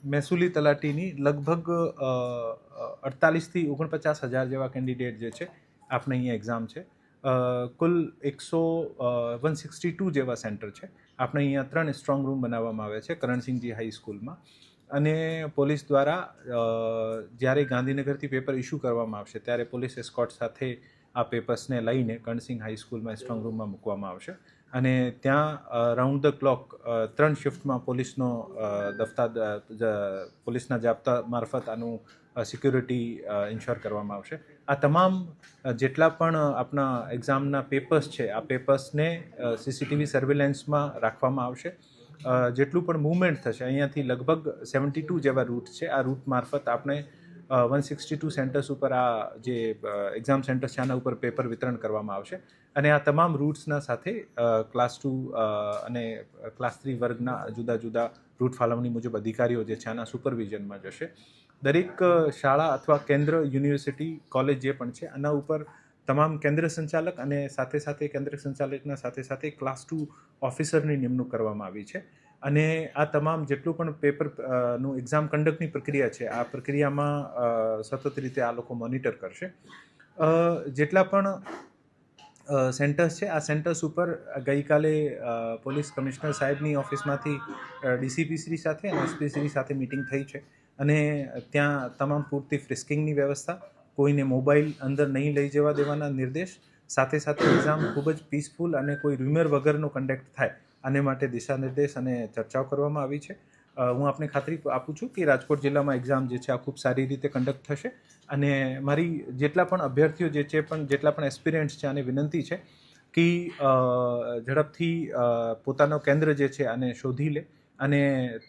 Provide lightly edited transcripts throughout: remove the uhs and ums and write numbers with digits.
મહેસૂલી તલાટીની લગભગ 48થી 49,000 જેવા કેન્ડિડેટ જે છે આપણે અહીંયા એક્ઝામ છે. કુલ 162 જેવા સેન્ટર છે. આપણે અહીંયા 3 સ્ટ્રોંગ રૂમ બનાવવામાં આવ્યા છે કરણસિંહજી હાઈસ્કૂલમાં. અને પોલીસ દ્વારા જ્યારે ગાંધીનગરથી પેપર ઇસ્યુ કરવામાં આવશે ત્યારે પોલીસ એસ્કોર્ટ સાથે આ પેપર્સને લઈને કરણસિંહ હાઈસ્કૂલમાં સ્ટ્રોંગ રૂમમાં મૂકવામાં આવશે. અને ત્યાં રાઉન્ડ ધ ક્લોક 3 શિફ્ટમાં પોલીસનો પોલીસના જાપ્તા મારફત આનું સિક્યુરિટી ઇન્શ્યોર કરવામાં આવશે. આ તમામ જેટલા પણ આપણા એક્ઝામના પેપર્સ છે આ પેપર્સને સીસીટીવી સર્વેલન્સમાં રાખવામાં આવશે. જેટલું પણ મૂવમેન્ટ થશે અહીંયાથી લગભગ 72 જેવા રૂટ છે. આ રૂટ મારફત આપણે 162 સેન્ટર્સ ઉપર આ જે એક્ઝામ સેન્ટર્સ છે આના ઉપર પેપર વિતરણ કરવામાં આવશે. અને આ તમામ રૂટ્સના સાથે ક્લાસ 2 અને ક્લાસ 3 વર્ગના જુદા જુદા રૂટ ફાળવણી મુજબ અધિકારીઓ જે છે આના સુપરવિઝનમાં જશે. દરેક શાળા અથવા કેન્દ્ર, યુનિવર્સિટી, કોલેજ જે પણ છે આના ઉપર તમામ કેન્દ્ર સંચાલક અને સાથે સાથે કેન્દ્ર સંચાલકના સાથે સાથે ક્લાસ 2 ઓફિસરની નિમણૂક કરવામાં આવી છે. અને આ તમામ જેટલું પણ પેપરનું એક્ઝામ કન્ડક્ટની પ્રક્રિયા છે આ પ્રક્રિયામાં સતત રીતે આ લોકો મોનિટર કરશે. જેટલા પણ સેન્ટર્સ છે આ સેન્ટર્સ ઉપર ગઈકાલે પોલીસ કમિશનર સાહેબની ઓફિસમાંથી ડીસીપી શ્રી સાથે અને એસપી શ્રી સાથે મિટિંગ થઈ છે. અને ત્યાં તમામ પૂરતી ફ્રિસ્કિંગની વ્યવસ્થા, કોઈને મોબાઈલ અંદર નહીં લઈ જવા દેવાના નિર્દેશ, સાથે સાથે એક્ઝામ ખૂબ જ પીસફુલ અને કોઈ રૂમર વગરનો કન્ડક્ટ થાય આને માટે દિશા નિર્દેશ અને ચર્ચાઓ કરવામાં આવી છે. હું આપને ખાતરી આપું છું કે રાજકોટ જિલ્લામાં એક્ઝામ જે છે આ ખૂબ સારી રીતે કન્ડક્ટ થશે. અને મારી જેટલા પણ અભ્યર્થીઓ જે છે જેટલા પણ એસ્પિરન્ટ્સ છે આને વિનંતી છે કે ઝડપથી પોતાનો કેન્દ્ર જે છે આને શોધી લે. અને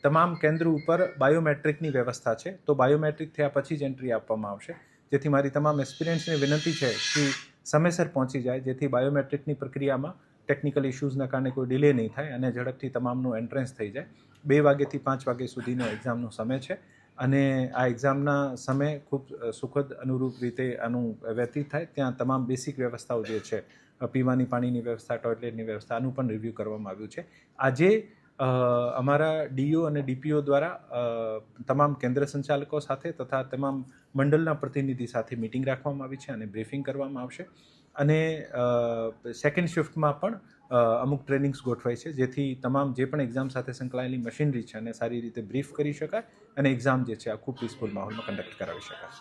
તમામ કેન્દ્ર ઉપર બાયોમેટ્રિકની વ્યવસ્થા છે તો બાયોમેટ્રિક થયા પછી જ એન્ટ્રી આપવામાં આવશે. જેથી મારી તમામ એસ્પિરન્ટ્સને વિનંતી છે કે સમયસર પહોંચી જાય જેથી બાયોમેટ્રિકની પ્રક્રિયામાં ટેકનિકલ ઇશ્યુઝના કારણે કોઈ ડિલે નહીં થાય અને ઝડપથી તમામનું એન્ટ્રન્સ થઈ જાય. 2 વાગ્યાથી 5 વાગ્યા સુધીનો એક્ઝામનો સમય છે. અને આ એક્ઝામના સમય ખૂબ સુખદ અનુરૂપ રીતે આનું વ્યતીત થાય ત્યાં તમામ બેસિક વ્યવસ્થાઓ જે છે પીવાની પાણીની વ્યવસ્થા, ટોયલેટની વ્યવસ્થા આનું પણ રિવ્યૂ કરવામાં આવ્યું છે. આજે અમારા ડીઓ અને ડીપીઓ દ્વારા તમામ કેન્દ્ર સંચાલકો સાથે તથા તમામ મંડળના પ્રતિનિધિ સાથે મિટિંગ રાખવામાં આવી છે અને બ્રીફિંગ કરવામાં આવશે. અને સેકન્ડ શિફ્ટમાં પણ અમુક ટ્રેનિંગ્સ ગોઠવાય છે જેથી તમામ જે પણ એક્ઝામ સાથે સંકળાયેલી મશીનરી છે અને સારી રીતે બ્રીફ કરી શકાય અને એક્ઝામ જે છે આ ખૂબ પીસફુલ માહોલમાં કન્ડક્ટ કરાવી શકાય.